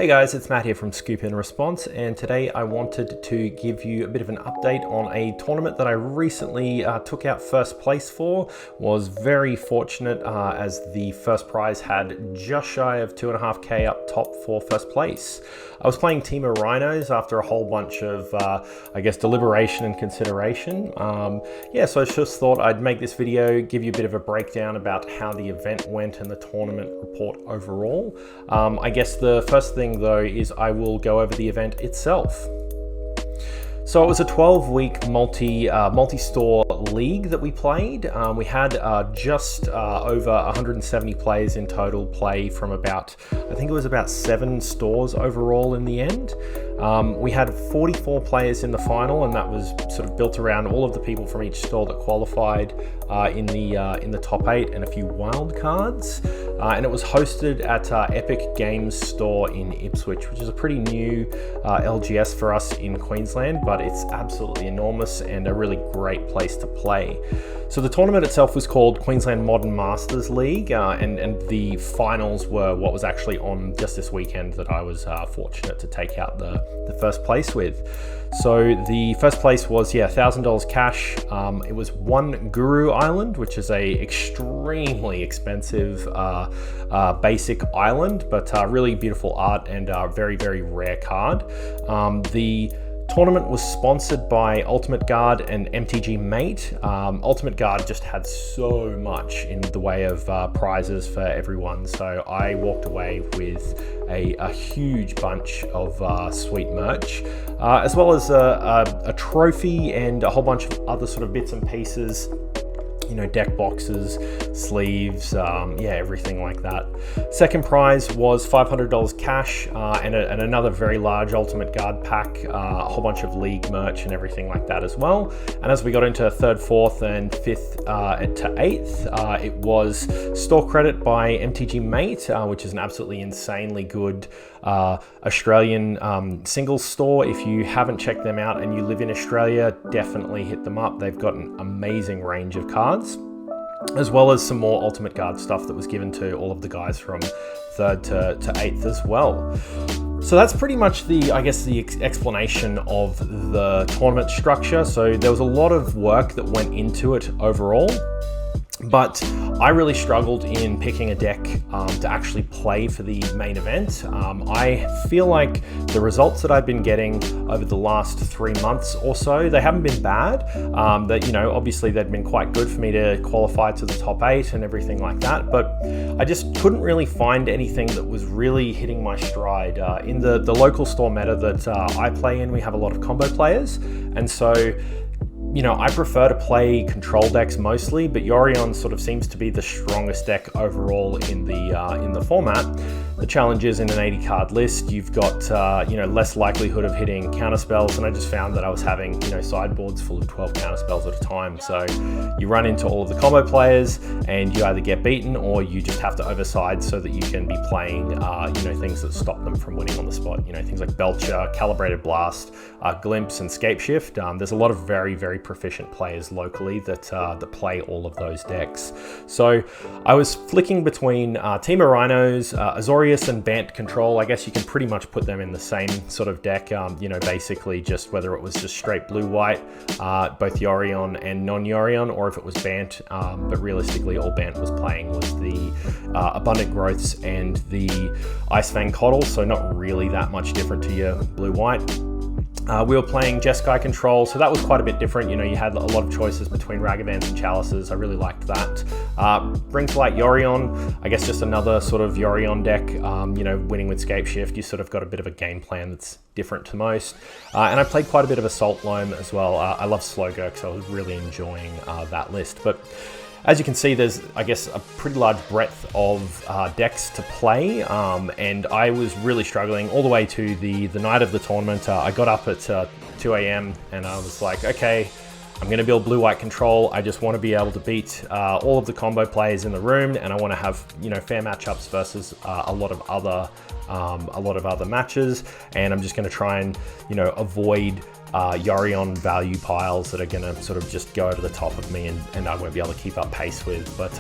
Hey guys, it's Matt here from Scoop in Response, and today I wanted to give you a bit of an update on a tournament that I recently took out first place for. Was very fortunate as the first prize had just shy of 2.5k up top for first place. I was playing Temur Rhinos after a whole bunch of, I guess, deliberation and consideration. So I just thought I'd make this video, give you a bit of a breakdown about how the event went and the tournament report overall. I guess the first thing though is I will go over the event itself. So it was a 12-week multi-store league that we played. We had just over 170 players in total play from about, I think it was about 7 stores overall in the end. We had 44 players in the final, and that was sort of built around all of the people from each store that qualified in the top 8 and a few wild cards. And it was hosted at Epic Games store in Ipswich, which is a pretty new LGS for us in Queensland, but it's absolutely enormous and a really great place to play. So the tournament itself was called Queensland Modern Masters League, and the finals were what was actually on just this weekend that I was fortunate to take out the first place with. So the first place was, $1,000 cash. It was one Guru Island, which is a extremely expensive basic island, but really beautiful art and very, very rare card. The tournament was sponsored by Ultimate Guard and MTG Mate. Ultimate Guard just had so much in the way of prizes for everyone, so I walked away with a huge bunch of sweet merch, as well as a trophy and a whole bunch of other sort of bits and pieces. You know, deck boxes, sleeves, everything like that. Second prize was $500 cash and another very large Ultimate Guard pack, a whole bunch of league merch and everything like that as well. And as we got into third, fourth, and fifth to eighth, it was store credit by MTG Mate, which is an absolutely insanely good Australian singles store. If you haven't checked them out and you live in Australia, definitely hit them up. They've got an amazing range of cards, as well as some more Ultimate Guard stuff that was given to all of the guys from third to eighth as well. So that's pretty much the explanation of the tournament structure. So there was a lot of work that went into it overall, but I really struggled in picking a deck to actually play for the main event. I feel like the results that I've been getting over the last 3 months or so, they haven't been bad. Obviously they've been quite good for me to qualify to the top 8 and everything like that, but I just couldn't really find anything that was really hitting my stride. In the local store meta that I play in, we have a lot of combo players, and so I prefer to play control decks mostly, but Yorion sort of seems to be the strongest deck overall in the format. The challenge is in an 80 card list, you've got less likelihood of hitting counter spells, and I just found that I was having sideboards full of 12 counter spells at a time. So you run into all of the combo players, and you either get beaten or you just have to overside so that you can be playing things that stop them from winning on the spot. Things like Belcher, Calibrated Blast, Glimpse, and Scapeshift. There's a lot of very, very proficient players locally that play all of those decks. So I was flicking between Temur Rhinos, Azorius, and Bant Control. I guess you can pretty much put them in the same sort of deck, basically just whether it was just straight blue-white, both Yorion and non-Yorion, or if it was Bant, but realistically all Bant was playing was the Abundant Growths and the Icefang Coddle, so not really that much different to your blue-white. We were playing Jeskai Control, so that was quite a bit different. You had a lot of choices between Ragavans and Chalices. I really liked that. Bring to Light Yorion, I guess just another sort of Yorion deck, winning with Scapeshift. You sort of got a bit of a game plan that's different to most. And I played quite a bit of Assault Loam as well. I love Slowgurk, so I was really enjoying that list. But as you can see, there's, I guess, a pretty large breadth of decks to play, and I was really struggling all the way to the night of the tournament. I got up at 2 a.m. and I was like, okay, I'm going to build blue-white control. I just want to be able to beat all of the combo players in the room, and I want to have fair matchups versus a lot of other matches, and I'm just going to try and avoid Yorion value piles that are going to sort of just go over the top of me and I won't be able to keep up pace with. But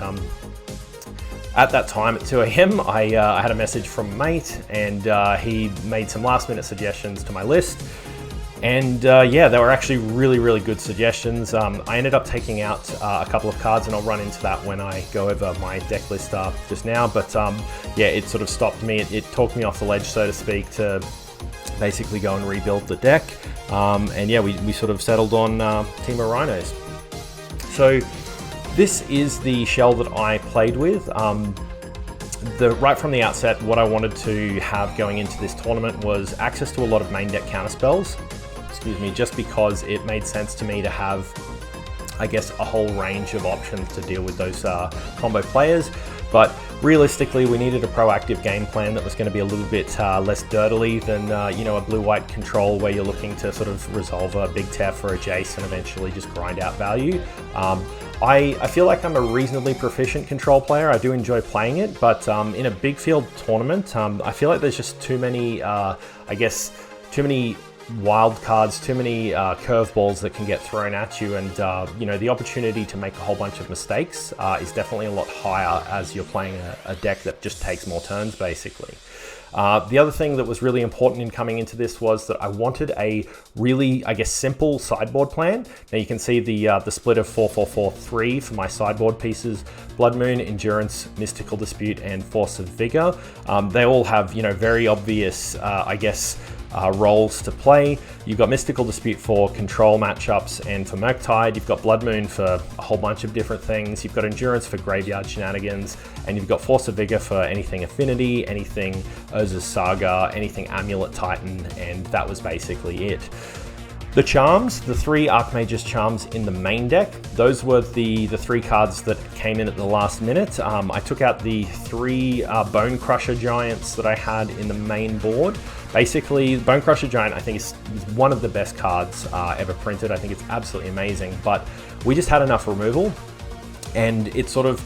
At that time at 2 a.m, I had a message from a mate, and he made some last minute suggestions to my list. And yeah, they were actually really good suggestions. I ended up taking out a couple of cards, and I'll run into that when I go over my deck list just now. But yeah, it sort of stopped me. It talked me off the ledge, so to speak, to basically go and rebuild the deck. And yeah, we sort of settled on Temur Rhinos. So this is the shell that I played with. Right from the outset, what I wanted to have going into this tournament was access to a lot of main deck counterspells. Excuse me, just because it made sense to me to have, I guess, a whole range of options to deal with those combo players. But realistically, we needed a proactive game plan that was going to be a little bit less dirtily than you know, a blue-white control where you're looking to sort of resolve a big Tef or a Jace and eventually just grind out value. I feel like I'm a reasonably proficient control player. I do enjoy playing it, but in a big field tournament, I feel like there's just too many, I guess, too many wild cards, too many curveballs that can get thrown at you, and you know, the opportunity to make a whole bunch of mistakes is definitely a lot higher as you're playing a deck that just takes more turns, basically. The other thing that was really important in coming into this was that I wanted a really, I guess, simple sideboard plan. Now you can see the split of 4-4-4-3 for my sideboard pieces: Blood Moon, Endurance, Mystical Dispute, and Force of Vigor. They all have, you know, very obvious, I guess, roles to play. You've got Mystical Dispute for control matchups and for Murktide. You've got Blood Moon for a whole bunch of different things. You've got Endurance for graveyard shenanigans, and you've got Force of Vigor for anything Affinity, anything Urza's Saga, anything Amulet Titan, and that was basically it. The charms, the 3 Archmage's charms in the main deck, those were the 3 cards that came in at the last minute. I took out the 3 Bone Crusher Giants that I had in the main board. Basically, Bone Crusher Giant, I think, is one of the best cards ever printed. I think it's absolutely amazing, but we just had enough removal, and it sort of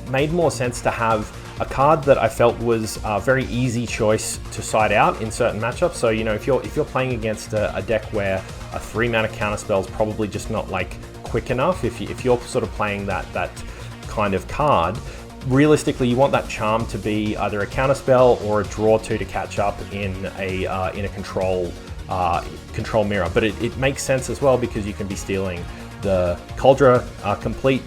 made more sense to have a card that I felt was a very easy choice to side out in certain matchups. So, you know, if you're playing against a deck where a 3-mana counterspell is probably just not like quick enough, if you're sort of playing that kind of card, realistically you want that charm to be either a counterspell or a draw 2 to catch up in a control mirror. But it makes sense as well because you can be stealing the Cauldra complete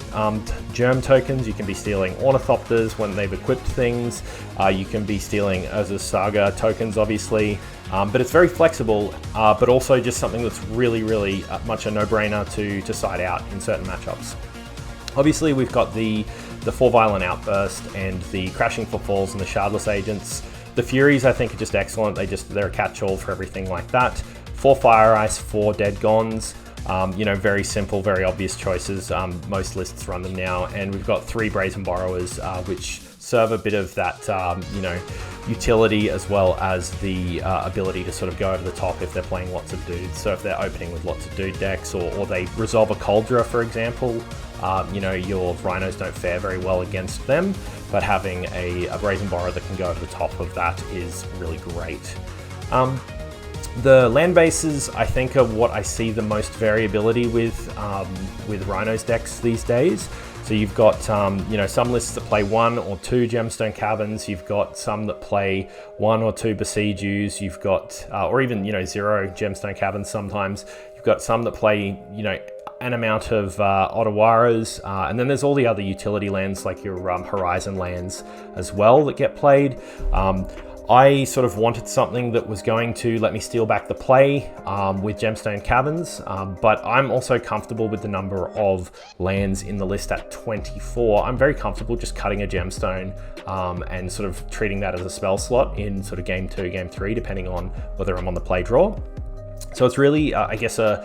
germ tokens, you can be stealing Ornithopters when they've equipped things, you can be stealing Urza's Saga tokens, obviously, but it's very flexible, but also just something that's really much a no-brainer to side out in certain matchups. Obviously, we've got the 4 Violent Outburst and the Crashing Footfalls and the Shardless Agents. The Furies, I think, are just excellent. They're a catch-all for everything like that. 4 Fire Ice, 4 Dead Gons. You know, very simple, very obvious choices. Most lists run them now. And we've got 3 Brazen Borrowers, which serve a bit of that, you know, utility as well as the ability to sort of go over the top if they're playing lots of dudes. So if they're opening with lots of dude decks, or they resolve a Cauldra, for example, you know, your Rhinos don't fare very well against them, but having a Brazen Borrower that can go over the top of that is really great. The land bases, I think, are what I see the most variability with Rhinos decks these days. So you've got you know, some lists that play 1 or 2 Gemstone Caverns. You've got some that play 1 or 2 Besiegers. You've got, or even, you know, 0 Gemstone Caverns sometimes. You've got some that play, you know, an amount of Ottawaras, and then there's all the other utility lands like your Horizon lands as well that get played. I sort of wanted something that was going to let me steal back the play with Gemstone Caverns, but I'm also comfortable with the number of lands in the list at 24. I'm very comfortable just cutting a Gemstone and sort of treating that as a spell slot in sort of game 2, game 3, depending on whether I'm on the play draw. So it's really, I guess, a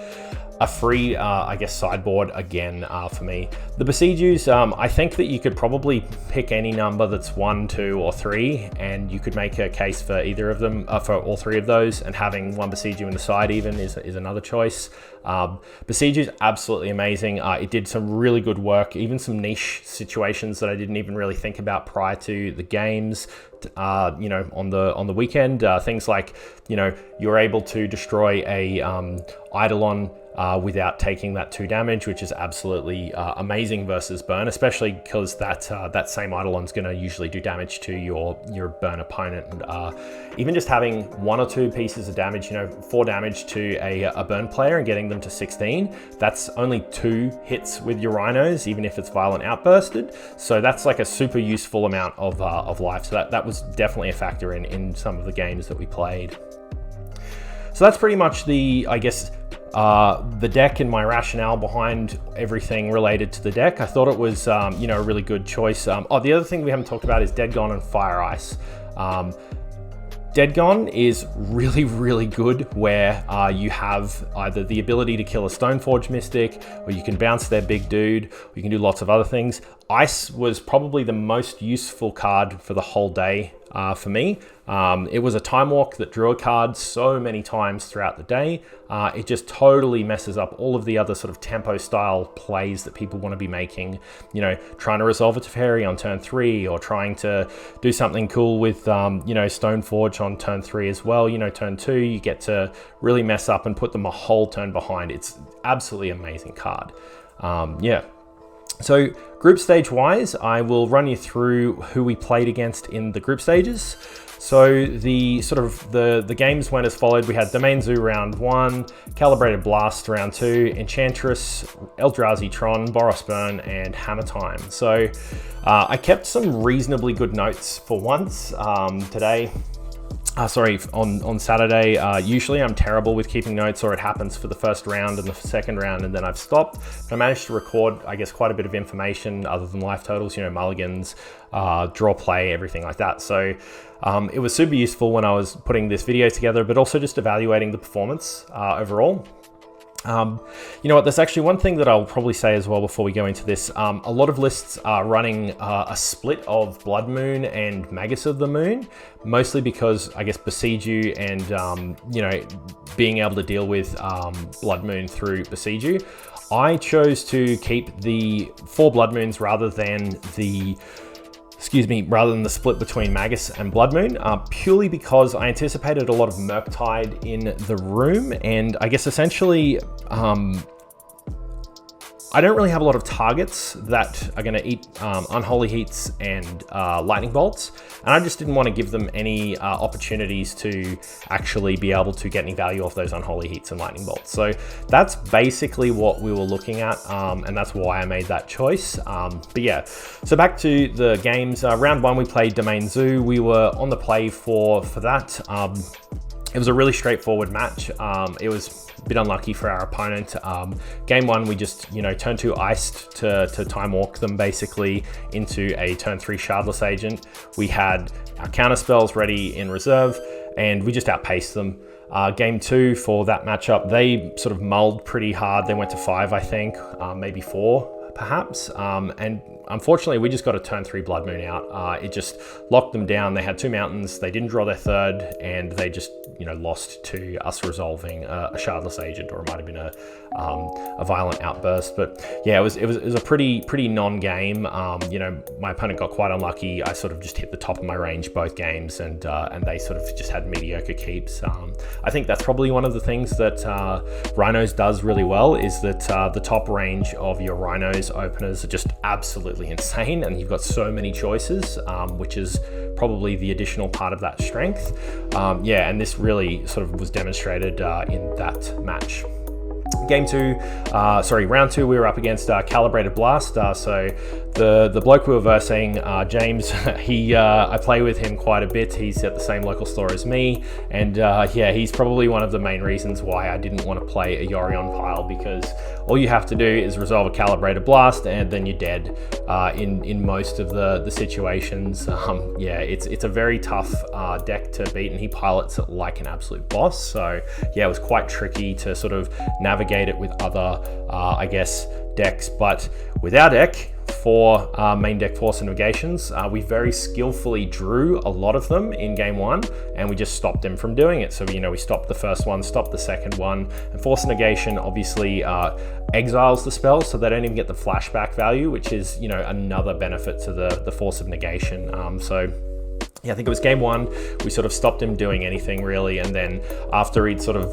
free, I guess, sideboard again for me. The Besiegers, I think that you could probably pick any number that's 1, 2, or 3, and you could make a case for either of them, for all 3 of those, and having 1 Besieger in the side even is another choice. Besiege is absolutely amazing. It did some really good work, even some niche situations that I didn't even really think about prior to the games. You know, on the weekend, things like, you know, you're able to destroy a Eidolon without taking that 2 damage, which is absolutely amazing versus burn, especially because that same Eidolon's going to usually do damage to your burn opponent. And even just having 1 or 2 pieces of damage, you know, 4 damage to a burn player and getting them to 16, that's only 2 hits with your Rhinos, even if it's violent outbursted. So that's like a super useful amount of life. So that was definitely a factor in some of the games that we played. So that's pretty much the, I guess, the deck and my rationale behind everything related to the deck. I thought it was, you know, a really good choice. The other thing we haven't talked about is Dead Gone and Fire Ice. Dead Gone is really, really good where you have either the ability to kill a Stoneforge Mystic, or you can bounce their big dude, or you can do lots of other things. Ice was probably the most useful card for the whole day for me. It was a time walk that drew a card so many times throughout the day. It just totally messes up all of the other sort of tempo style plays that people want to be making, you know, trying to resolve a Teferi on turn 3, or trying to do something cool with, you know, Stoneforge on turn 3 as well. You know, turn 2, you get to really mess up and put them a whole turn behind. It's absolutely amazing card. Yeah. So group stage wise, I will run you through who we played against in the group stages. So the sort of the games went as followed. We had Domain Zoo round 1, Calibrated Blast round 2, Enchantress, Eldrazi Tron, Boros Burn, and Hammer Time. So I kept some reasonably good notes for once today. On Saturday. Usually I'm terrible with keeping notes, or it happens for the first round and the second round and then I've stopped. But I managed to record, I guess, quite a bit of information other than life totals, you know, mulligans, draw play, everything like that. So it was super useful when I was putting this video together, but also just evaluating the performance overall. You know what, there's actually one thing that I'll probably say as well before we go into this. A lot of lists are running a split of Blood Moon and Magus of the Moon, mostly because I guess Besiege You and you know, being able to deal with Blood Moon through Besiege You. I chose to keep the 4 Blood Moons rather than the split between Magus and Blood Moon, purely because I anticipated a lot of Murktide in the room, and I guess essentially I don't really have a lot of targets that are going to eat Unholy Heats and Lightning Bolts, and I just didn't want to give them any opportunities to actually be able to get any value off those Unholy Heats and Lightning Bolts. So that's basically what we were looking at, and that's why I made that choice. But yeah, so back to the games. Round 1 we played Domain Zoo. We were on the play for that. It was a really straightforward match. It was a bit unlucky for our opponent. Game 1, we just, you know, turn 2 iced to time walk them basically into a turn 3 Shardless Agent. We had our counter spells ready in reserve, and we just outpaced them. Game 2 for that matchup, they sort of mulled pretty hard. They went to 5, I think, maybe 4 perhaps, and unfortunately we just got a turn 3 Blood Moon out. It just locked them down. They had 2 mountains, they didn't draw their 3rd, and they just, you know, lost to us resolving a Shardless Agent, or it might have been a violent outburst. But yeah, it was a pretty non-game. You know, my opponent got quite unlucky. I sort of just hit the top of my range both games, and they sort of just had mediocre keeps. I think that's probably one of the things that Rhinos does really well, is that the top range of your Rhinos openers are just absolutely insane, and you've got so many choices, which is probably the additional part of that strength. Yeah, and this really sort of was demonstrated in that match. Round 2, we were up against Calibrated Blast. So the bloke we were versing, James, I play with him quite a bit. He's at the same local store as me, and yeah, he's probably one of the main reasons why I didn't want to play a Yorion pile, because all you have to do is resolve a Calibrated Blast and then you're dead in most of the situations. Yeah, it's a very tough deck to beat, and he pilots it like an absolute boss. So yeah, it was quite tricky to sort of navigate it with other, I guess, decks. But with our deck, 4 main deck Force of Negations. We very skillfully drew a lot of them in game 1, and we just stopped them from doing it. So, you know, we stopped the first one, stopped the second one, and Force of Negation obviously exiles the spell, so they don't even get the flashback value, which is, you know, another benefit to the Force of Negation. So yeah, I think it was game 1, we sort of stopped him doing anything really, and then after he'd sort of,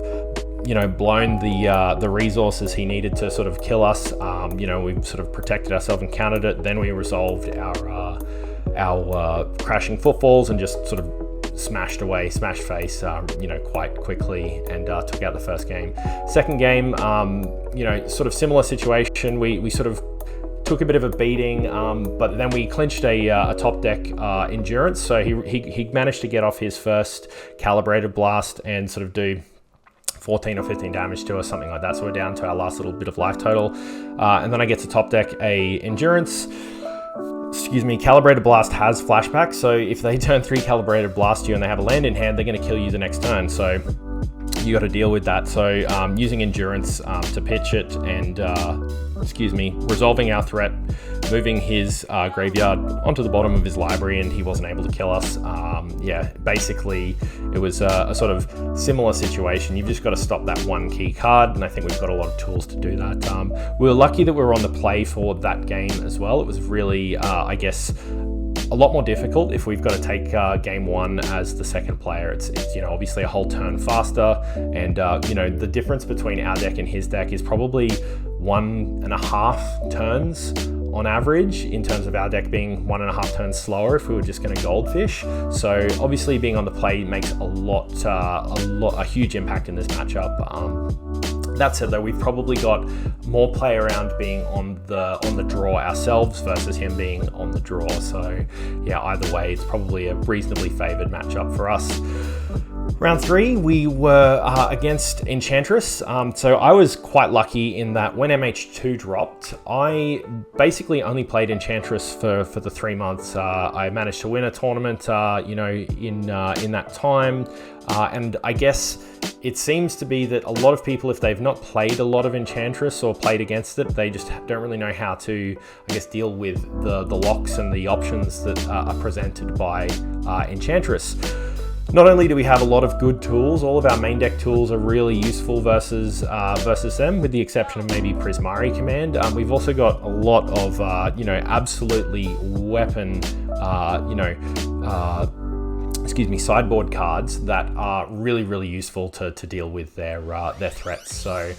you know, blown the resources he needed to sort of kill us, you know, we sort of protected ourselves and countered it. Then we resolved our crashing footfalls and just sort of smashed face, you know, quite quickly, and took out the first game. Second game, you know, sort of similar situation. We sort of took a bit of a beating, but then we clinched a top deck endurance. So he managed to get off his first calibrated blast and sort of do 14 or 15 damage to us, something like that. So we're down to our last little bit of life total. And then I get to top deck a endurance. Excuse me, Calibrated Blast has flashback, so if they turn 3 Calibrated Blast you and they have a land in hand, they're going to kill you the next turn. So you got to deal with that. So using Endurance to pitch it and, resolving our threat, moving his graveyard onto the bottom of his library, and he wasn't able to kill us. Yeah, basically it was a sort of similar situation. You've just got to stop that 1 key card, and I think we've got a lot of tools to do that. We were lucky that we were on the play for that game as well. It was really, I guess, a lot more difficult if we've got to take game 1 as the second player. It's you know, obviously a whole turn faster, and you know, the difference between our deck and his deck is probably 1.5 turns on average, in terms of our deck being 1.5 turns slower if we were just going to goldfish. So obviously being on the play makes a huge impact in this matchup. That said though, we've probably got more play around being on the draw ourselves versus him being on the draw. So yeah, either way, it's probably a reasonably favored matchup for us. Round 3, we were against Enchantress. So I was quite lucky in that when MH2 dropped, I basically only played Enchantress for the 3 months. I managed to win a tournament, you know, in that time. And I guess it seems to be that a lot of people, if they've not played a lot of Enchantress or played against it, they just don't really know how to, I guess, deal with the locks and the options that are presented by Enchantress. Not only do we have a lot of good tools, all of our main deck tools are really useful versus them, with the exception of maybe Prismari Command. We've also got a lot of, you know, absolutely weapon, sideboard cards that are really, really useful to deal with their threats. So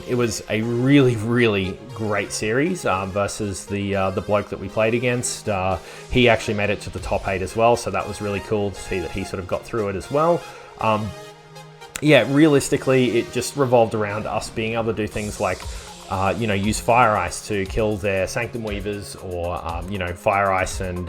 it was a really, really great series versus the bloke that we played against. He actually made it to the top 8 as well, so that was really cool to see that he sort of got through it as well. Yeah, realistically, it just revolved around us being able to do things like you know, use Fire Ice to kill their Sanctum Weavers, or you know, Fire Ice and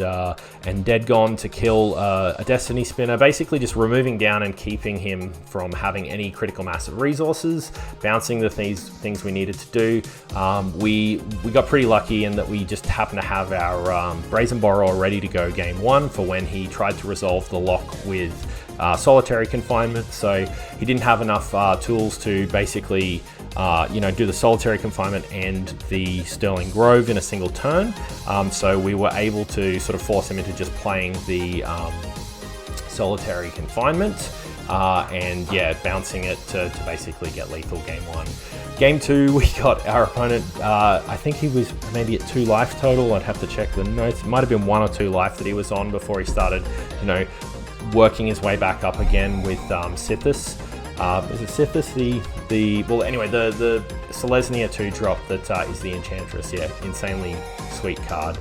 Dead Gone to kill a Destiny Spinner. Basically, just removing down and keeping him from having any critical mass of resources, bouncing the things we needed to do. We got pretty lucky in that we just happened to have our Brazen Borrower ready to go game 1 for when he tried to resolve the lock with solitary confinement. So he didn't have enough tools to basically you know, do the solitary confinement and the Sterling Grove in a single turn. So we were able to sort of force him into just playing the solitary confinement and yeah, bouncing it to basically get lethal game 1. Game 2, we got our opponent, I think he was maybe at 2 life total. I'd have to check the notes. It might have been 1 or 2 life that he was on before he started, you know, working his way back up again with Sithis. Is it Sithis? Well, anyway, the Selesnya 2 drop that is the Enchantress. Yeah, insanely sweet card.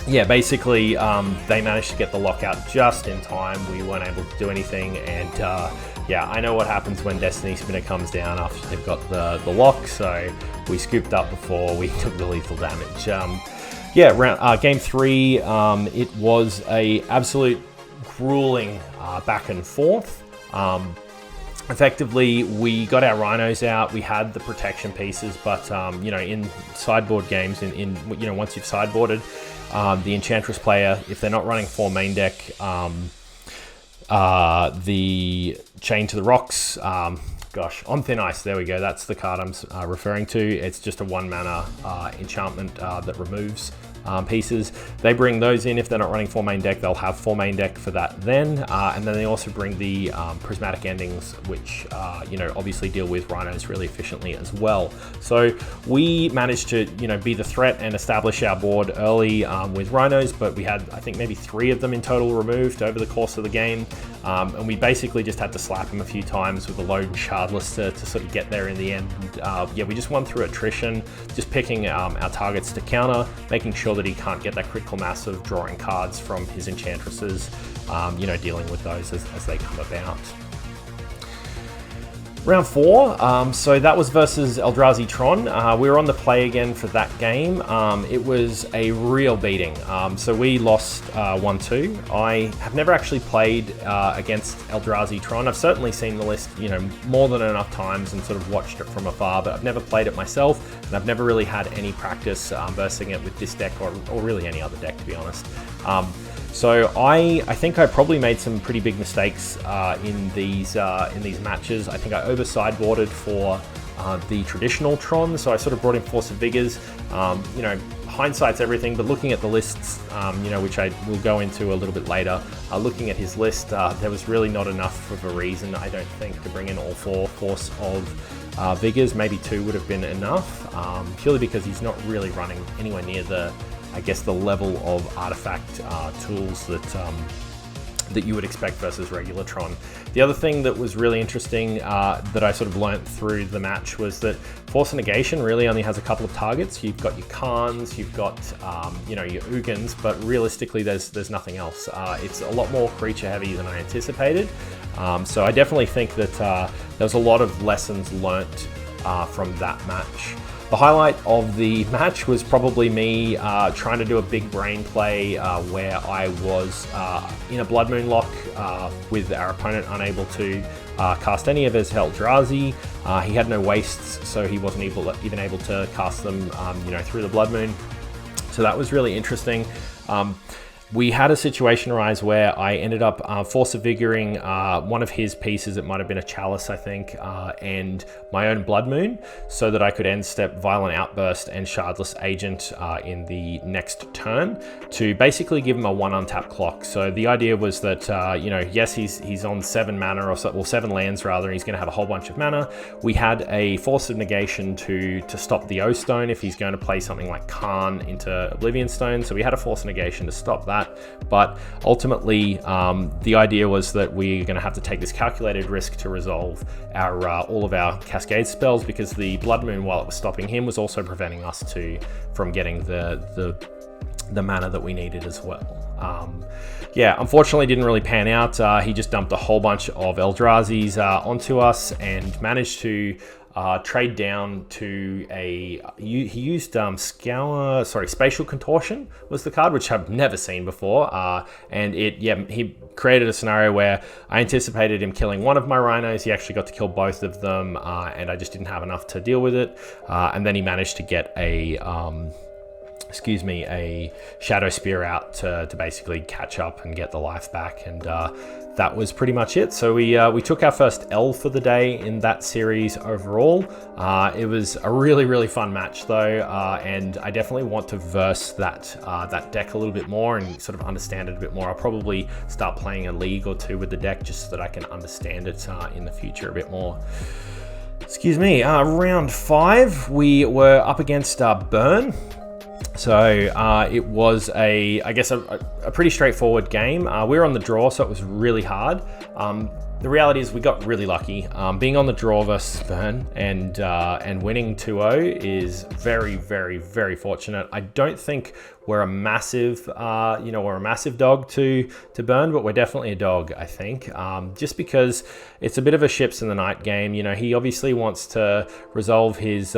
Yeah, basically, they managed to get the lockout just in time. We weren't able to do anything, and yeah, I know what happens when Destiny Spinner comes down after they've got the lock, so we scooped up before we took the lethal damage. Yeah, game 3, it was a absolute grueling back and forth. Effectively, we got our Rhinos out, we had the protection pieces, but you know, in sideboard games, in you know, once you've sideboarded, the Enchantress player, if they're not running 4 main deck, the Chain to the Rocks, gosh, On Thin Ice, there we go. That's the card I'm referring to. It's just a 1 mana enchantment that removes pieces. They bring those in. If they're not running 4 main deck, they'll have 4 main deck for that then. And then they also bring the prismatic endings, which, obviously deal with rhinos really efficiently as well. So we managed to, be the threat and establish our board early with rhinos, but we had, I think, maybe 3 of them in total removed over the course of the game. And we basically just had to slap them a few times with a lone shardless to sort of get there in the end. We just won through attrition, just picking our targets to counter, making sure that he can't get that critical mass of drawing cards from his enchantresses, dealing with those as they come about. Round 4, so that was versus Eldrazi Tron. We were on the play again for that game. It was a real beating. So we lost 1-2. I have never actually played against Eldrazi Tron. I've certainly seen the list, more than enough times and sort of watched it from afar, but I've never played it myself, and I've never really had any practice versing it with this deck or really any other deck, to be honest. So I think I probably made some pretty big mistakes in these matches. I think I over sideboarded for the traditional Tron, so I sort of brought in Force of Vigors. Hindsight's everything, but looking at the lists, which I will go into a little bit later, looking at his list, there was really not enough of a reason, I don't think, to bring in all 4 Force of Vigors. Maybe 2 would have been enough, purely because he's not really running anywhere near the level of artifact tools that you would expect versus regular Tron. The other thing that was really interesting that I sort of learnt through the match was that Force of Negation really only has a couple of targets. You've got your Khans, you've got your Ugins, but realistically there's nothing else. It's a lot more creature heavy than I anticipated. So I definitely think that there was a lot of lessons learnt from that match. The highlight of the match was probably me trying to do a big brain play where I was in a Blood Moon lock with our opponent unable to cast any of his Eldrazi. He had no wastes, so he wasn't even able to cast them through the Blood Moon. So that was really interesting. We had a situation arise where I ended up Force of Vigoring one of his pieces. It might have been a Chalice, I think, and my own Blood Moon, so that I could end step Violent Outburst and Shardless Agent in the next turn to basically give him a 1 untap clock. So the idea was that, yes, he's on 7 mana, or 7 lands rather, and he's going to have a whole bunch of mana. We had a Force of Negation to stop the O-Stone if he's going to play something like Khan into Oblivion Stone. So we had a Force of Negation to stop that. But ultimately, the idea was that we're going to have to take this calculated risk to resolve our all of our Cascade spells, because the Blood Moon, while it was stopping him, was also preventing us from getting the mana that we needed as well. Unfortunately didn't really pan out. He just dumped a whole bunch of Eldrazi's onto us and managed to trade down to he used Spatial Contortion was the card, which I've never seen before, and he created a scenario where I anticipated him killing one of my rhinos. He actually got to kill both of them, and I just didn't have enough to deal with it, and then he managed to get a Shadow Spear out to basically catch up and get the life back, and that was pretty much it. So we took our first L for the day in that series overall. It was a really, really fun match though, and I definitely want to verse that deck a little bit more and sort of understand it a bit more. I'll probably start playing a league or 2 with the deck just so that I can understand it in the future a bit more. Excuse me. Round 5, we were up against Burn. So it was a pretty straightforward game. We were on the draw, so it was really hard. The reality is we got really lucky. Being on the draw versus Burn and winning 2-0 is very, very, very fortunate. I don't think we're a massive, dog to Burn, but we're definitely a dog, I think. Just because it's a bit of a ships in the night game. He obviously wants to resolve his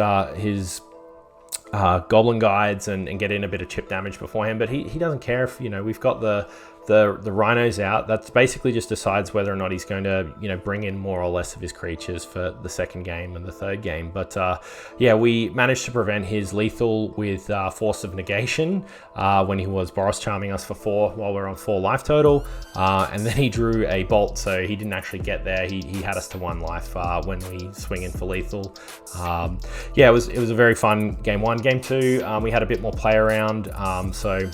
Goblin Guides and get in a bit of chip damage beforehand, but he doesn't care if we've got the the Rhinos out, that basically just decides whether or not he's going to, you know, bring in more or less of his creatures for the second game and the third game. But yeah, we managed to prevent his lethal with Force of Negation when he was Boros Charming us for 4 while we were on 4 life total. And then he drew a Bolt, so he didn't actually get there. He had us to 1 life when we swing in for lethal. Yeah, it was a very fun game 1. Game 2, we had a bit more play around, so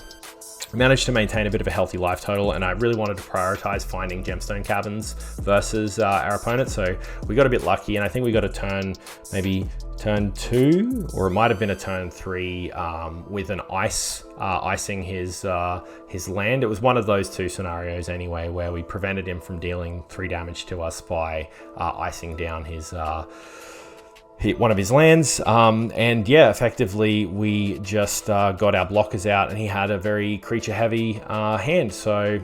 we managed to maintain a bit of a healthy life total, and I really wanted to prioritize finding gemstone caverns versus our opponent. So we got a bit lucky, and I think we got a turn, maybe turn 2, or it might have been a turn 3 with an icing his land. It was one of those 2 scenarios anyway, where we prevented him from dealing 3 damage to us by icing down his one of his lands, and yeah, effectively we just got our blockers out, and he had a very creature heavy hand, so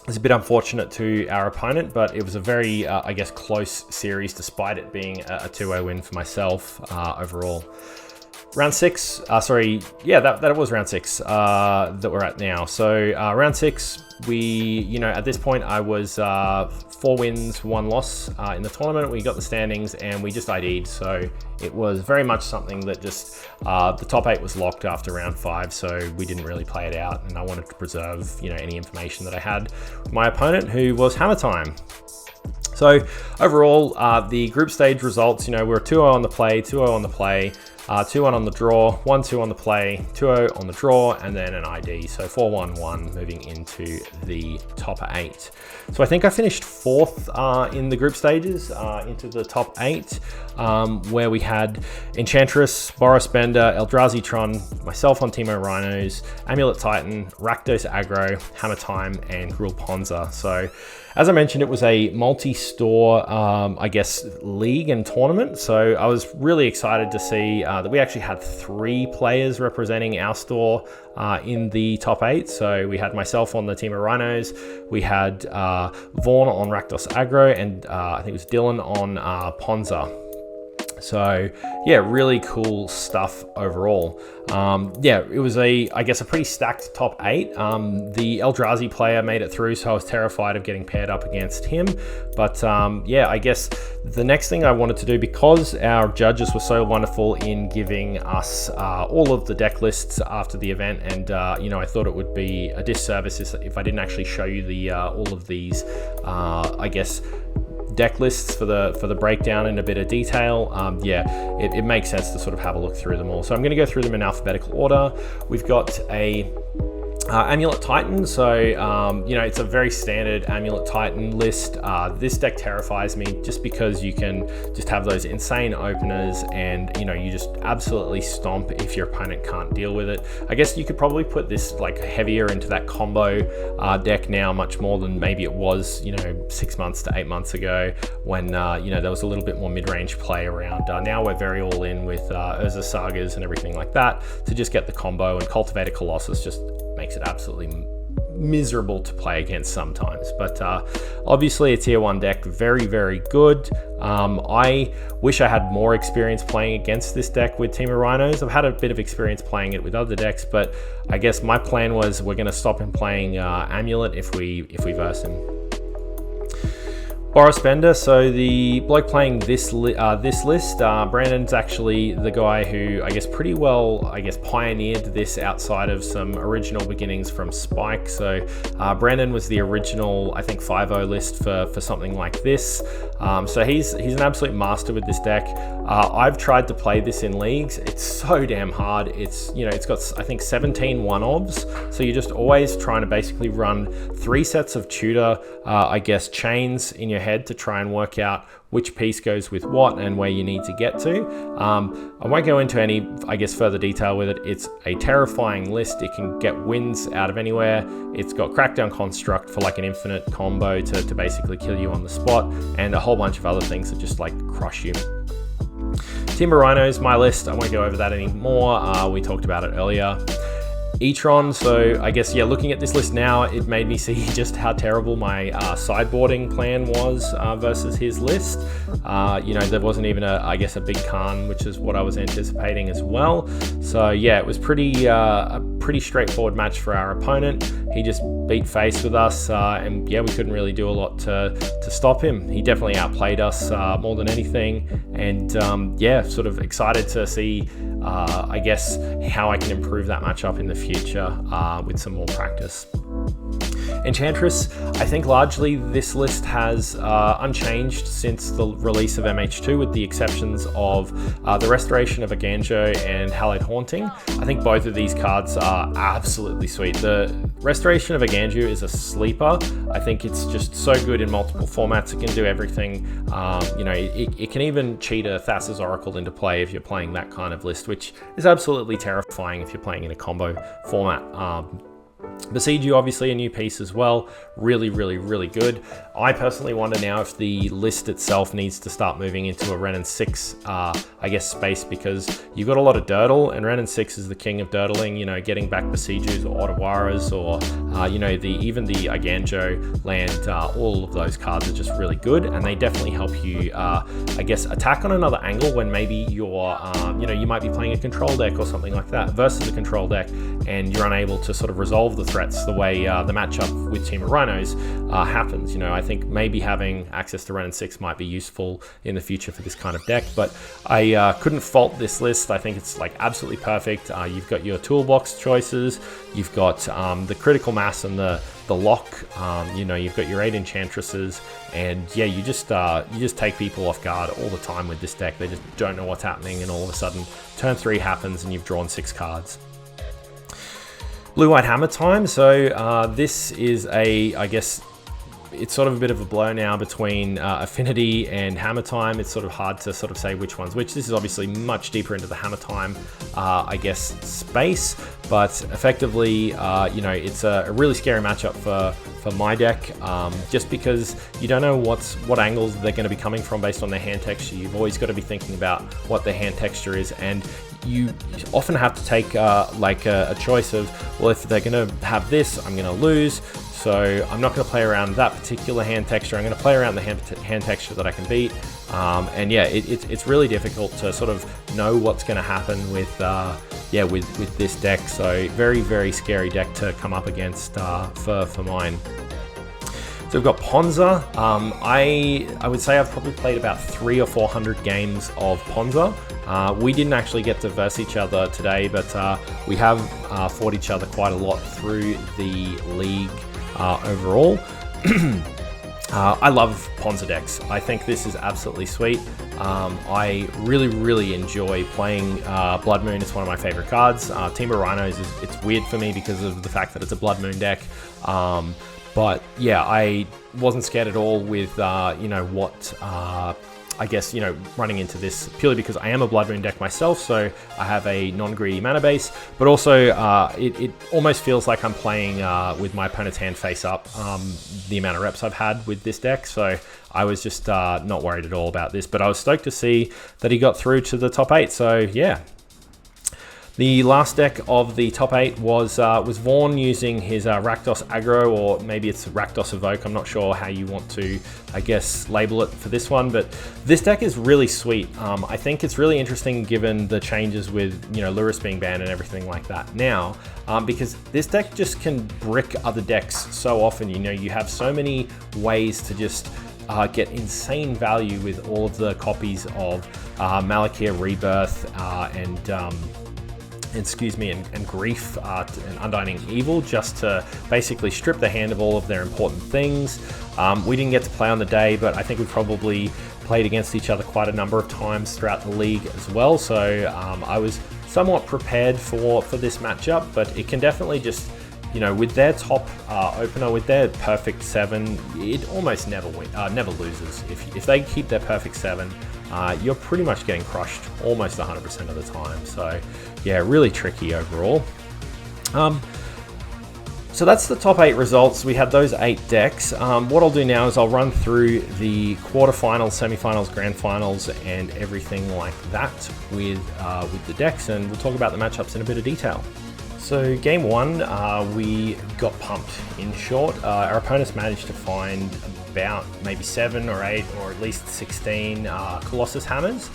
it's a bit unfortunate to our opponent, but it was a very I guess close series despite it being a 2-0 win for myself overall. Round 6, sorry, yeah, that was round 6 that we're at now. So round 6, we, you know, at this point I was 4 wins, 1 loss in the tournament. We got the standings and we just ID'd, so it was very much something that just, the top 8 was locked after round 5, so we didn't really play it out, and I wanted to preserve, you know, any information that I had with my opponent, who was Hammer Time. So overall, the group stage results, you know, we're 2-0 on the play, 2-0 on the play, 2-1 on the draw, 1-2 on the play, 2-0 on the draw, and then an ID. So 4-1-1 moving into the top 8. So I think I finished 4th in the group stages into the top 8, where we had Enchantress, Boros Bender, Eldrazi Tron, myself on Temur Rhinos, Amulet Titan, Rakdos Aggro, Hammer Time, and Gruul Ponza. So as I mentioned, it was a multi-store, I guess, league and tournament. So I was really excited to see that we actually had 3 players representing our store in the top 8. So we had myself on the Temur Rhinos, we had Vaughn on Rakdos Aggro, and I think it was Dylan on Ponza. So yeah, really cool stuff overall. Yeah, it was I guess a pretty stacked top 8. The Eldrazi player made it through, so I was terrified of getting paired up against him. But yeah, I guess the next thing I wanted to do, because our judges were so wonderful in giving us all of the deck lists after the event, and you know, I thought it would be a disservice if I didn't actually show you the all of these, I guess, deck lists for the breakdown in a bit of detail. Yeah, it makes sense to sort of have a look through them all. So I'm going to go through them in alphabetical order. We've got a Amulet Titan, so you know, it's a very standard Amulet Titan list. This deck terrifies me just because you can just have those insane openers, and you know, you just absolutely stomp if your opponent can't deal with it. I guess you could probably put this like heavier into that combo deck now, much more than maybe it was, you know, 6 months to 8 months ago, when you know, there was a little bit more mid-range play around. Now we're very all in with Urza Sagas and everything like that to just get the combo, and Cultivator Colossus just makes it absolutely miserable to play against sometimes. But obviously a tier 1 deck, very, very good. I wish I had more experience playing against this deck with Temur Rhinos. I've had a bit of experience playing it with other decks, but I guess my plan was we're going to stop him playing Amulet if we verse him. Boros Bender, so the bloke playing this list, Brandon's actually the guy who I guess pretty well, I guess, pioneered this outside of some original beginnings from Spike. So Brandon was the original, I think, 5-0 list for something like this. So he's an absolute master with this deck. I've tried to play this in leagues. It's so damn hard. It's, you know, it's got, I think, 17 1-ofs. So you're just always trying to basically run 3 sets of tutor, I guess, chains in your head to try and work out which piece goes with what and where you need to get to. I won't go into any, I guess, further detail with it. It's a terrifying list. It can get wins out of anywhere. It's got Crackdown Construct for like an infinite combo to basically kill you on the spot, and a whole bunch of other things that just like crush you. Temur Rhinos, my list. I won't go over that anymore. We talked about it earlier. e-tron. So I guess, yeah, looking at this list now, it made me see just how terrible my sideboarding plan was versus his list. You know, there wasn't even I guess a big Khan, which is what I was anticipating as well. So yeah, it was a pretty straightforward match for our opponent. He just beat face with us, and yeah, we couldn't really do a lot to stop him. He definitely outplayed us more than anything, and yeah, sort of excited to see I guess how I can improve that matchup in the future with some more practice. Enchantress, I think largely this list has unchanged since the release of MH2, with the exceptions of the Restoration of Aganjo and Hallowed Haunting. I think both of these cards are absolutely sweet. The Restoration of Aganjo is a sleeper. I think it's just so good in multiple formats. It can do everything. You know, it can even cheat a Thassa's Oracle into play if you're playing that kind of list, which is absolutely terrifying if you're playing in a combo format. Besiege You, obviously a new piece as well. Really, really, really good. I personally wonder now if the list itself needs to start moving into a Ren and 6, I guess, space, because you've got a lot of Dirtle, and Ren and 6 is the king of Dirtling, you know, getting back Besiege Yous or Otawaras, or, you know, even the Aganjo land, all of those cards are just really good, and they definitely help you, I guess, attack on another angle when maybe you're, you know, you might be playing a control deck or something like that versus a control deck, and you're unable to sort of resolve the threats the way the matchup with Temur Rhinos happens. You know, I think maybe having access to Ren and 6 might be useful in the future for this kind of deck, but I couldn't fault this list. I think it's like absolutely perfect. You've got your toolbox choices, you've got the critical mass and the lock, you know, you've got your 8 enchantresses, and yeah, you just take people off guard all the time with this deck. They just don't know what's happening, and all of a sudden turn 3 happens and you've drawn 6 cards. Blue-White Hammer Time. So this is I guess, it's sort of a bit of a blow now between Affinity and Hammer Time. It's sort of hard to sort of say which one's which. This is obviously much deeper into the Hammer Time, I guess, space, but effectively, you know, it's a really scary matchup for my deck, just because you don't know what angles they're going to be coming from based on their hand texture. You've always got to be thinking about what their hand texture is, and you often have to take like a choice of, well, if they're going to have this, I'm going to lose, so I'm not going to play around that particular hand texture. I'm going to play around the hand texture that I can beat, and yeah, it's really difficult to sort of know what's going to happen with yeah, with this deck. So very, very scary deck to come up against for mine. So we've got Ponza. I would say I've probably played about 300 or 400 games of Ponza. We didn't actually get to verse each other today, but we have fought each other quite a lot through the league overall. I love Ponza decks. I think this is absolutely sweet. I really, really enjoy playing Blood Moon. It's one of my favorite cards. Temur Rhinos, it's weird for me because of the fact that it's a Blood Moon deck. But yeah, I wasn't scared at all with, you know, what, I guess, you know, running into this, purely because I am a Blood Moon deck myself, so I have a non-greedy mana base, but also it almost feels like I'm playing with my opponent's hand face up, the amount of reps I've had with this deck, so I was just not worried at all about this, but I was stoked to see that he got through to the top 8, so yeah. The last deck of the top 8 was Vaughn using his Rakdos Aggro, or maybe it's Rakdos Evoke. I'm not sure how you want to, I guess, label it for this one, but this deck is really sweet. I think it's really interesting given the changes with, you know, Lurrus being banned and everything like that now, because this deck just can brick other decks so often. You know, you have so many ways to just get insane value with all of the copies of Malakir Rebirth and Grief and Undying Evil, just to basically strip the hand of all of their important things. We didn't get to play on the day, but I think we probably played against each other quite a number of times throughout the league as well, so I was somewhat prepared for this matchup, but it can definitely just, you know, with their top opener, with their perfect 7, it almost never loses. If they keep their perfect 7, you're pretty much getting crushed almost 100% of the time. So yeah, really tricky overall. So that's the top 8 results. We had those 8 decks. What I'll do now is I'll run through the quarterfinals, semifinals, grand finals, and everything like that with the decks, and we'll talk about the matchups in a bit of detail. So game one, we got pumped in short. Our opponents managed to find about maybe 7 or 8 or at least 16 Colossus hammers,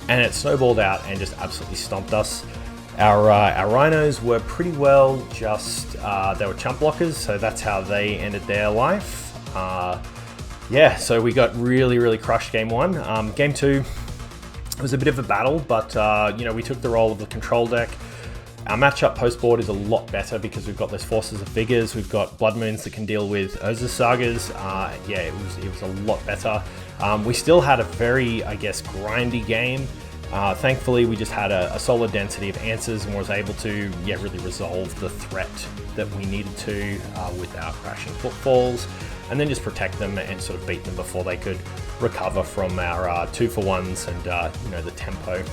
and it snowballed out and just absolutely stomped us. Our Rhinos were pretty well just, they were chump blockers, so that's how they ended their life. Yeah, so we got really crushed game one. Game two, it was a bit of a battle, but you know, we took the role of the control deck. Our matchup post board is a lot better because we've got those Forces of Vigors, we've got Blood Moons that can deal with Urza Sagas. Yeah, it was a lot better. We still had a very, I guess, grindy game. Thankfully, we just had a solid density of answers and was able to, yeah, really resolve the threat that we needed to with our crashing footfalls, and then just protect them and sort of beat them before they could recover from our 2-for-1s and you know, the tempo.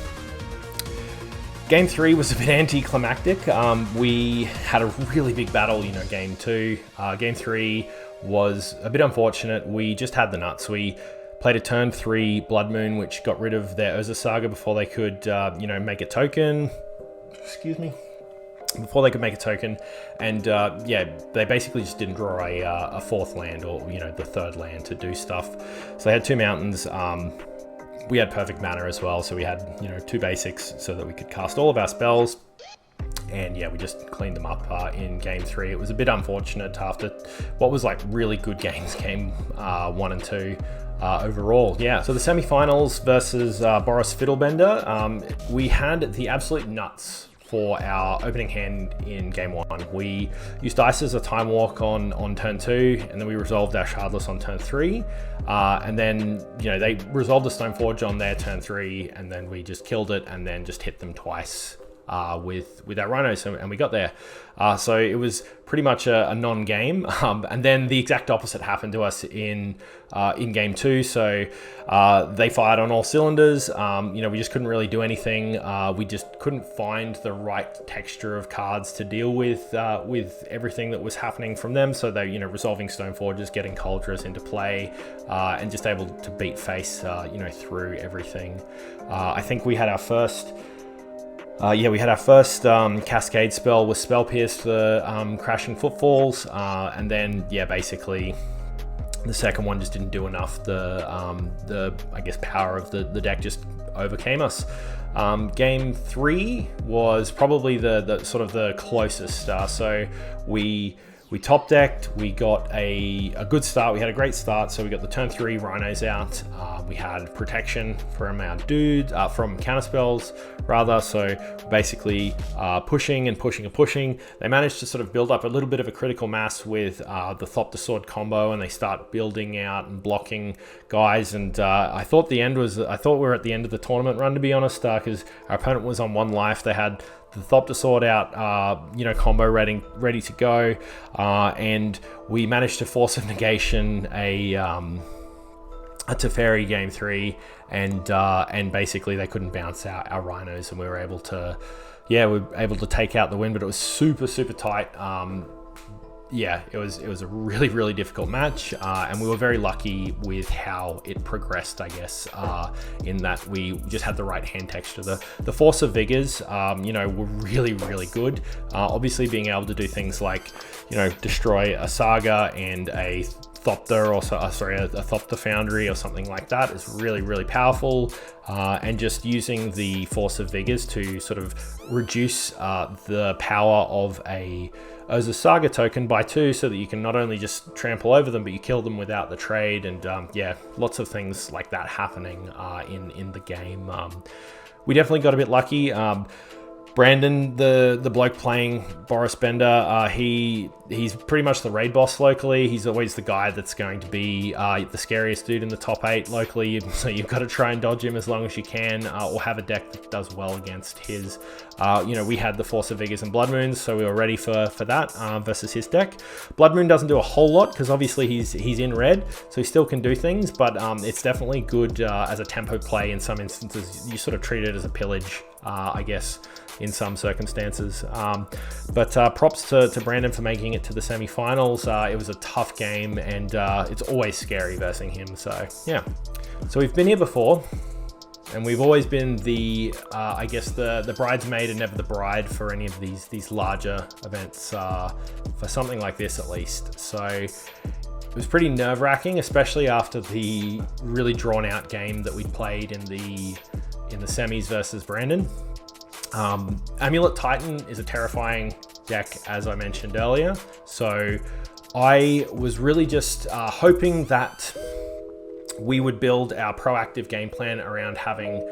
Game three was a bit anticlimactic. We had a really big battle, you know, game two. Game three was a bit unfortunate. We just had the nuts. We played a turn 3 Blood Moon, which got rid of their Urza Saga before they could, you know, make a token. Excuse me. Before they could make a token, and yeah, they basically just didn't draw a 4th land, or you know, the 3rd land to do stuff. So they had 2 mountains. We had perfect mana as well, so we had, you know, 2 basics so that we could cast all of our spells. And yeah, we just cleaned them up in game 3. It was a bit unfortunate after what was like really good games, game 1 and 2 overall. Yeah, so the semi-finals versus Boris Fiddlebender, we had the absolute nuts for our opening hand in game 1. We used Ice as a Time Walk on turn 2, and then we resolved our Shardless on turn 3. And then, you know, they resolved the Stoneforge on their turn 3, and then we just killed it and then just hit them twice with our Rhinos, and we got there. So it was pretty much a non-game. And then the exact opposite happened to us in game 2. So they fired on all cylinders. You know, we just couldn't really do anything. We just couldn't find the right texture of cards to deal with everything that was happening from them. So they, you know, resolving Stoneforges, getting Cauldrons into play, and just able to beat face, you know, through everything. I think we had our first. Yeah, we had our first Cascade spell with Spell Pierce for Crashing Footfalls, and then, yeah, basically the second one just didn't do enough. The I guess, power of the deck just overcame us. Game 3 was probably the sort of the closest. So we top decked, we got a good start, we had a great start. So we got the turn 3 Rhinos out, we had protection from our dude, from counterspells rather, so basically pushing. They managed to sort of build up a little bit of a critical mass with the Thopter Sword combo, and they start building out and blocking guys, and I thought we were at the end of the tournament run, to be honest, because our opponent was on 1 life. They had the Thopter Sword out, you know, combo ready to go, and we managed to Force of Negation a Teferi game 3, and basically they couldn't bounce out our Rhinos, and we were able to, yeah, take out the win, but it was super tight. Yeah, it was a really difficult match, and we were very lucky with how it progressed, I guess, in that we just had the right hand texture. The Force of Vigors, you know, were really good. Obviously, being able to do things like, you know, destroy a Saga and a Thopter, or a Thopter Foundry or something like that is really powerful, and just using the Force of Vigors to sort of reduce the power of a Urza Saga token by 2, so that you can not only just trample over them, but you kill them without the trade, and yeah, lots of things like that happening in the game. We definitely got a bit lucky. Brandon, the bloke playing Boris Bender, he's pretty much the raid boss locally. He's always the guy that's going to be the scariest dude in the top 8 locally, so you've got to try and dodge him as long as you can, or have a deck that does well against his. You know, we had the Force of Vigors and Blood Moons, so we were ready for that versus his deck. Blood Moon doesn't do a whole lot because obviously he's in red, so he still can do things, but it's definitely good as a tempo play. In some instances, you sort of treat it as a pillage, I guess, in some circumstances. But props to Brandon for making it to the semi-finals. It was a tough game, and it's always scary versing him, so yeah. So we've been here before. and we've always been the, I guess the bridesmaid and never the bride for any of these larger events, for something like this at least. So it was pretty nerve-wracking, especially after the really drawn-out game that we played in the semis versus Brandon. Amulet Titan is a terrifying deck, as I mentioned earlier. So I was really just hoping that we would build our proactive game plan around having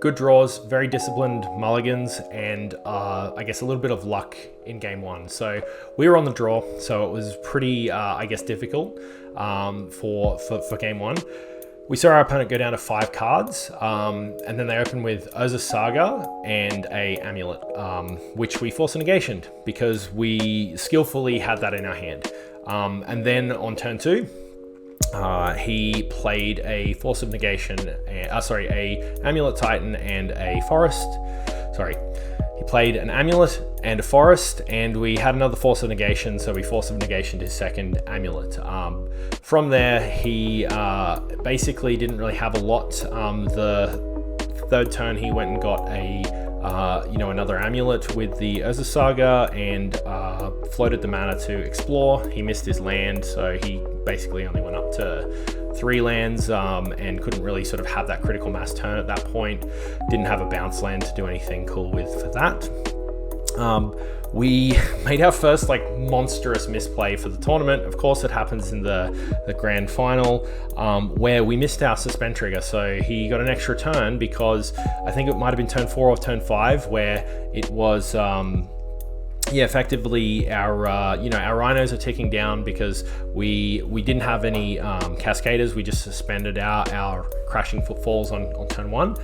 good draws, very disciplined mulligans, and I guess a little bit of luck in game one. So we were on the draw, so it was pretty, I guess, difficult for game one. We saw our opponent go down to 5 cards, and then they opened with Urza Saga and a Amulet, which we force a negation because we skillfully had that in our hand. And then on turn 2, he played a Force of Negation, a Amulet Titan and a Forest. He played an Amulet and a Forest, and we had another Force of Negation, so we Force of Negation his second Amulet. From there, he basically didn't really have a lot. The third turn, he went and got another Amulet with the Urza Saga and floated the mana to explore. He missed his land, so he basically only went up to 3 lands and couldn't really sort of have that critical mass turn at that point. Didn't have a bounce land to do anything cool with for that. We made our first monstrous misplay for the tournament. Of course, it happens in the grand final where we missed our suspend trigger. So he got an extra turn because I think it might have been turn 4 or turn 5 where it was effectively our rhinos are ticking down because we didn't have any cascaders. We just suspended our crashing footfalls on turn 1.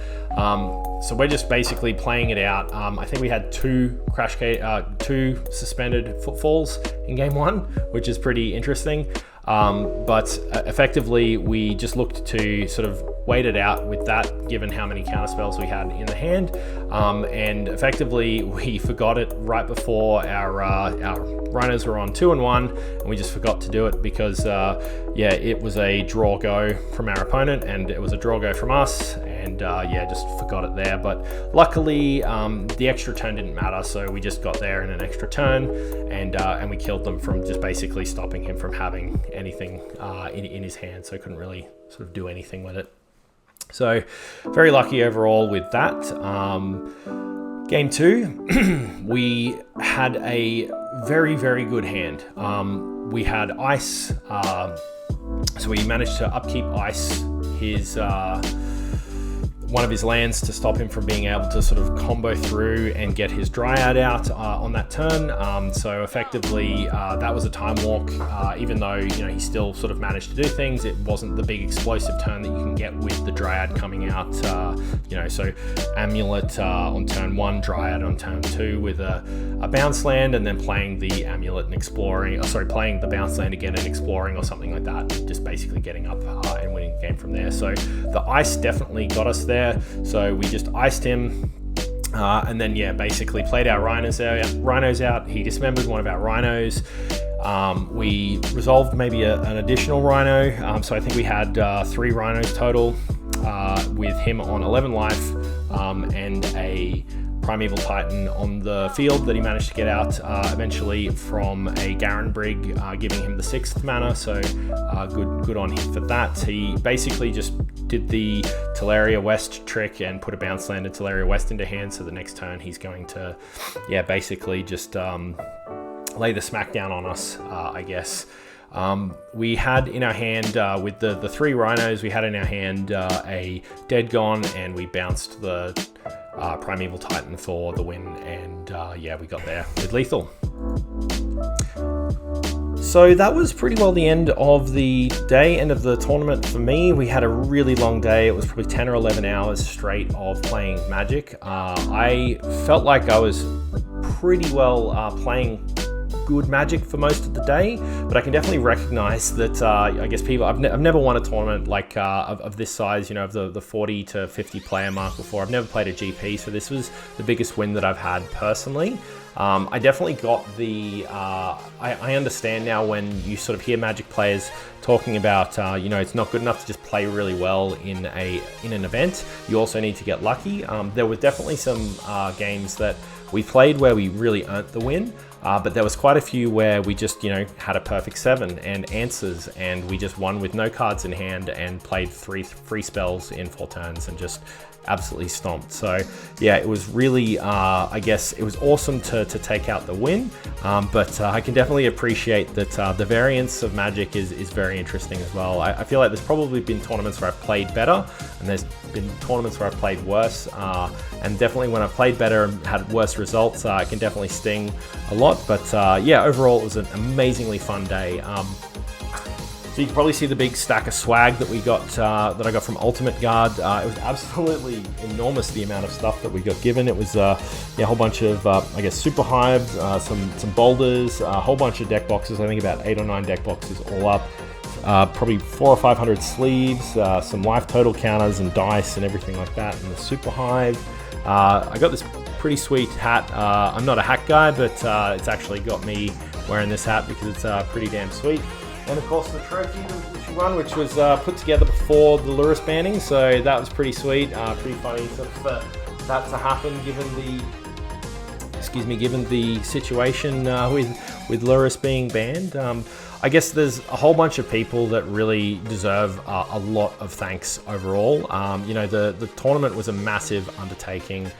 So we're just basically playing it out. I think we had 2 suspended footfalls in game 1, which is pretty interesting. But effectively, we just looked to sort of wait it out with that, given how many counterspells we had in the hand. And effectively, we forgot it right before our rhinos were on 2 and 1, and we just forgot to do it because, it was a draw go from our opponent, and it was a draw go from us, and just forgot it there. But luckily, the extra turn didn't matter, so we just got there in an extra turn, and we killed them from just basically stopping him from having anything in his hand, so couldn't really sort of do anything with it. So very lucky overall with that. Game 2, we had a very, very good hand. We had ice, so we managed to upkeep ice his one of his lands to stop him from being able to sort of combo through and get his Dryad out on that turn. So effectively, that was a time walk. Even though he still sort of managed to do things, it wasn't the big explosive turn that you can get with the Dryad coming out. So Amulet on turn 1, Dryad on turn 2 with a bounce land, and then playing the Amulet and exploring. Playing the bounce land again and exploring or something like that. Just basically getting up and winning the game from there. So the ice definitely got us there. So we just iced him, and then basically played our rhinos out. He dismembered one of our rhinos. We resolved maybe an additional rhino. So I think we had 3 rhinos total, with him on 11 life, and a Primeval Titan on the field that he managed to get out eventually from a Garen Brig, giving him the 6th mana, so good on him for that. He basically just did the Teleria West trick and put a bounce land and Teleria West into hand, so the next turn he's going to basically just lay the smackdown on us, I guess. We had in our hand, with the 3 rhinos, we had in our hand a Dead Gone, and we bounced the Primeval Titan for the win, and we got there with lethal. So that was pretty well the end of the day, end of the tournament for me. We had a really long day. It was probably 10 or 11 hours straight of playing Magic. I felt like I was pretty well playing good Magic for most of the day, but I can definitely recognize that I guess people, I've never won a tournament like of this size, of the 40 to 50 player mark before. I've never played a GP, so this was the biggest win that I've had personally. I definitely got the, I understand now when you sort of hear Magic players talking about, you know, it's not good enough to just play really well in an event. You also need to get lucky. There were definitely some games that we played where we really earned the win, but there was quite a few where we just, you know, had a perfect 7 and answers, and we just won with no cards in hand and played 3 free spells in 4 turns and just absolutely stomped. So yeah, it was really, I guess it was awesome to take out the win, but I can definitely appreciate that the variance of Magic is very interesting as well. I feel like there's probably been tournaments where I've played better, and there's been tournaments where I've played worse, and definitely when I've played better and had worse results, it can definitely sting a lot. But yeah, overall it was an amazingly fun day. So you can probably see the big stack of swag that we got, that I got from Ultimate Guard. It was absolutely enormous, the amount of stuff that we got given. It was yeah, a whole bunch of, I guess, super hives, some boulders, a whole bunch of deck boxes. I think about 8 or 9 deck boxes all up. Probably 400 or 500 sleeves, some life total counters and dice and everything like that, and the super hive. I got this pretty sweet hat. I'm not a hat guy, but it's actually got me wearing this hat because it's pretty damn sweet. And of course the trophy which we won, which was put together before the Lurrus banning, so that was pretty sweet, pretty funny for that to happen given the situation with Lurrus being banned. I guess there's a whole bunch of people that really deserve a lot of thanks overall. You know, the tournament was a massive undertaking.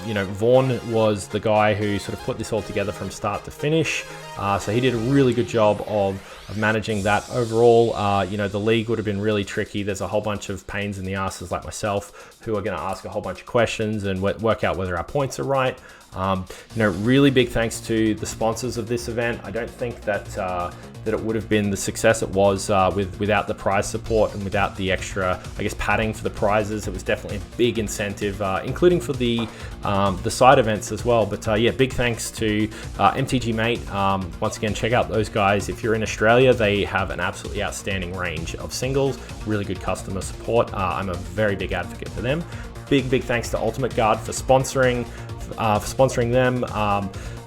You know, Vaughn was the guy who sort of put this all together from start to finish. So he did a really good job of managing that overall. You know, the league would have been really tricky. There's a whole bunch of pains in the asses like myself who are going to ask a whole bunch of questions and work out whether our points are right. You know, really big thanks to the sponsors of this event. I don't think that that it would have been the success it was without the prize support and without the extra, I guess, padding for the prizes. It was definitely a big incentive, including for the side events as well. But yeah, big thanks to MTG Mate. Once again, check out those guys. If you're in Australia, they have an absolutely outstanding range of singles, really good customer support. I'm a very big advocate for them. Big thanks to Ultimate Guard for sponsoring them.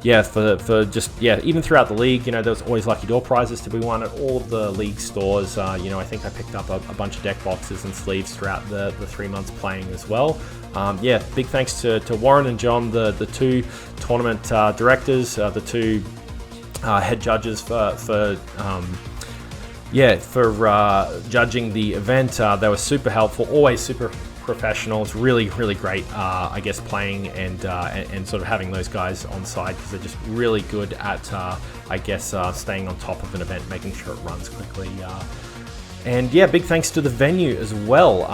Yeah, for just, yeah, even throughout the league, you know, there was always lucky door prizes to be won at all of the league stores. You know, I think I picked up a bunch of deck boxes and sleeves throughout the 3 months playing as well. Yeah, big thanks to Warren and John, the 2 tournament directors, the 2 head judges for judging the event. They were super helpful, always super professional. It's really great, I guess, playing and sort of having those guys on side, because they're just really good at I guess staying on top of an event, making sure it runs quickly. And yeah, big thanks to the venue as well.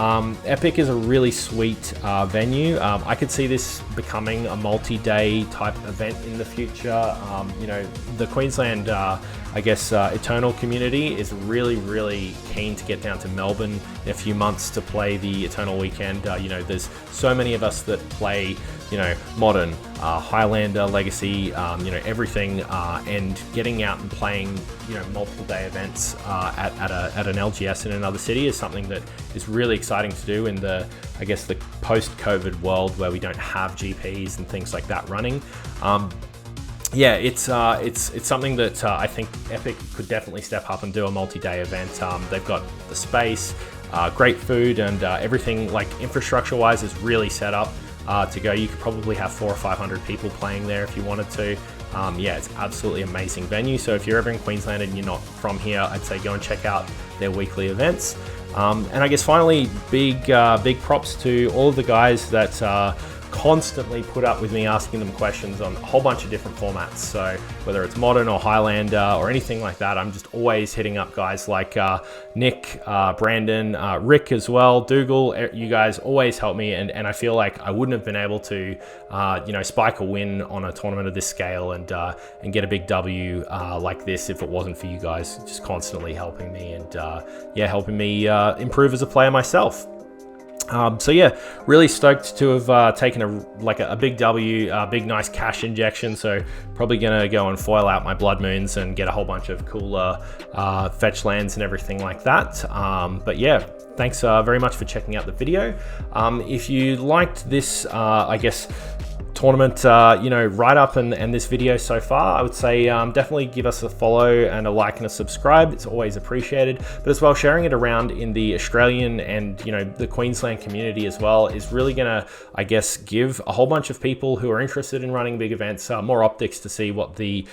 Epic is a really sweet venue. I could see this becoming a multi-day type event in the future. You know, the Queensland, I guess, Eternal community is really keen to get down to Melbourne in a few months to play the Eternal weekend. You know, there's so many of us that play, you know, Modern, Highlander, Legacy, you know, everything, and getting out and playing, you know, multiple day events at an LGS in another city is something that is really exciting to do in the, I guess, the post-COVID world where we don't have GPs and things like that running. Yeah, it's something that I think Epic could definitely step up and do a multi-day event. They've got the space, great food, and everything, like infrastructure-wise, is really set up to go. You could probably have 400 or 500 people playing there if you wanted to. Yeah, it's absolutely amazing venue. So if you're ever in Queensland and you're not from here, I'd say go and check out their weekly events. And I guess finally, big props to all of the guys that constantly put up with me asking them questions on a whole bunch of different formats. So whether it's Modern or Highlander or anything like that, I'm just always hitting up guys like Nick, Brandon, Rick as well, Dougal. You guys always help me, and I feel like I wouldn't have been able to you know, spike a win on a tournament of this scale and get a big W like this if it wasn't for you guys just constantly helping me and yeah, helping me improve as a player myself. So yeah, really stoked to have taken a big W, big nice cash injection. So probably gonna go and foil out my Blood Moons and get a whole bunch of cooler fetch lands and everything like that. But yeah, thanks very much for checking out the video. If you liked this, I guess, tournament, you know, write-up and this video so far, I would say definitely give us a follow and a like and a subscribe. It's always appreciated. But as well, sharing it around in the Australian and, you know, the Queensland community as well is really gonna, I guess, give a whole bunch of people who are interested in running big events more optics to see what the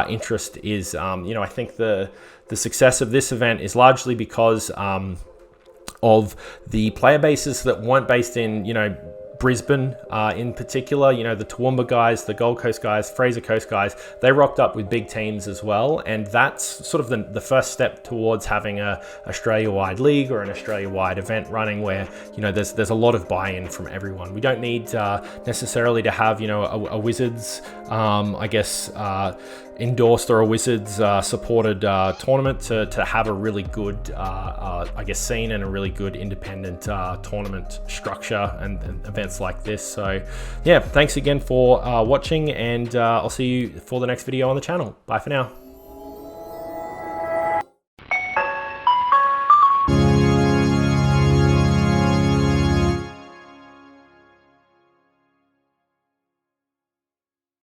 interest is. You know, I think the success of this event is largely because of the player bases that weren't based in, you know, Brisbane in particular. You know, the Toowoomba guys, the Gold Coast guys, Fraser Coast guys, they rocked up with big teams as well. And that's sort of the first step towards having a Australia-wide league or an Australia-wide event running where, you know, there's a lot of buy-in from everyone. We don't need necessarily to have, you know, a Wizards, I guess, endorsed or a Wizards supported tournament to have a really good, I guess, scene and a really good independent tournament structure and events like this. So yeah, thanks again for watching, and I'll see you for the next video on the channel. Bye for now.